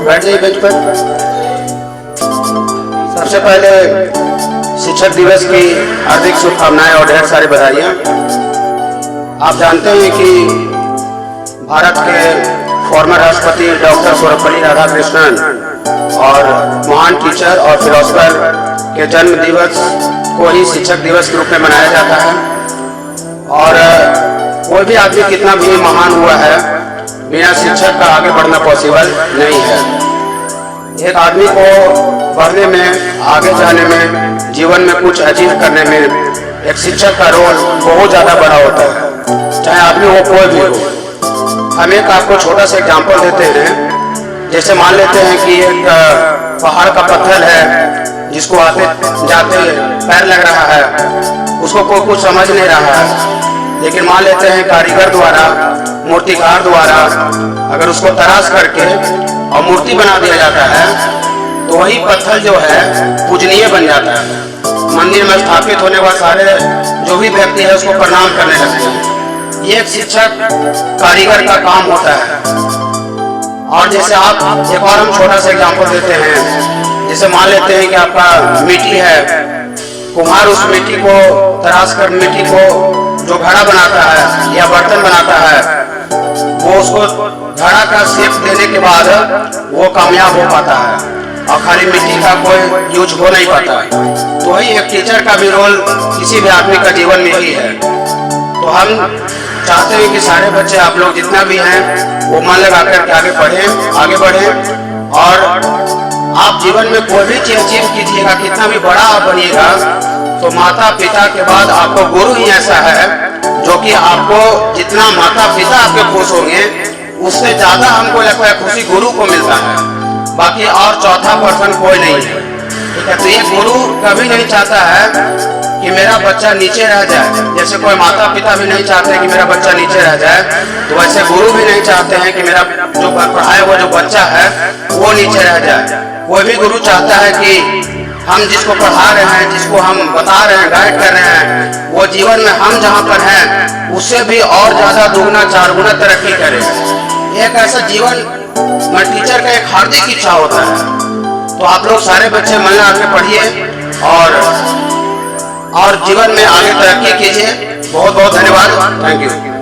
बैठ जाइए बेंच पर। सबसे पहले शिक्षक दिवस की हार्दिक शुभकामनाएं और ढेर सारी बधाइयाँ। आप जानते हैं कि भारत के फॉर्मर राष्ट्रपति डॉक्टर सर्वपल्ली राधाकृष्णन और महान टीचर और फिलोसफर के जन्म दिवस को ही शिक्षक दिवस के रूप में मनाया जाता है। और कोई भी आदमी कितना भी महान हुआ है, बिना शिक्षक का आगे बढ़ना पॉसिबल नहीं है। एक आदमी को बढ़ने में, आगे जाने में, जीवन में कुछ अचीव करने में एक शिक्षक का रोल बहुत ज़्यादा बड़ा होता है, चाहे आदमी वो कोई भी हो। हम एक आपको छोटा सा एग्जाम्पल देते हैं। जैसे मान लेते हैं कि एक पहाड़ का पत्थर है जिसको आते जाते पैर लग रहा है, उसको कोई कुछ समझ नहीं रहा है, लेकिन मान लेते हैं कारीगर द्वारा, मूर्तिकार द्वारा अगर उसको तराश करके और मूर्ति बना दिया जाता है तो वही पत्थर जो है पूजनीय बन जाता है। मंदिर में स्थापित होने वाले सारे जो भी व्यक्ति है उसको प्रणाम करने लगते हैं। ये एक शिक्षक कारीगर का काम होता है। और जैसे आप एक और हम छोटा सा एग्जाम्पल देते हैं। जैसे मान लेते हैं कि आपका मिट्टी है, कुम्हार उस मिट्टी को तराश कर मिट्टी को जो घड़ा बनाता है या बर्तन बनाता है, वो उसको घड़ा का शेप देने के बाद वो कामयाब हो पाता है और खाली मिट्टी का कोई यूज हो नहीं पाता। तो वही एक टीचर का भी रोल किसी भी आदमी का जीवन में ही है। तो हम चाहते हैं कि सारे बच्चे, आप लोग जितना भी हैं, वो मन लगा कर आगे बढ़ें और आप जीवन में कोई भी चीज अचीव कीजिएगा, कितना भी बड़ा आप बनिएगा, तो माता पिता के बाद आपको गुरु ही ऐसा है जो कि आपको जितना माता पिता आपके खुश होंगे उससे ज्यादा हमको लगता है खुशी गुरु को मिलता है। बाकी और चौथा पर्सन कोई नहीं है, ठीक है। तो ये गुरु कभी नहीं चाहता है कि मेरा बच्चा नीचे रह जाए। जैसे कोई माता पिता भी नहीं चाहते कि मेरा बच्चा नीचे रह जाए, तो वैसे गुरु भी नहीं चाहते हैं कि मेरा जो पढ़ाए हुआ जो बच्चा है वो नीचे रह जाए। कोई भी गुरु चाहता है कि हम जिसको पढ़ा रहे हैं, जिसको हम बता रहे हैं, गाइड कर रहे हैं, वो जीवन में हम जहाँ पर हैं उससे भी और ज्यादा दुगना चार गुना तरक्की करे। एक ऐसा जीवन में टीचर का एक हार्दिक इच्छा होता है। तो आप लोग सारे बच्चे मन लगा के पढ़िए और जीवन में आगे तरक्की कीजिए। बहुत बहुत धन्यवाद। Thank you.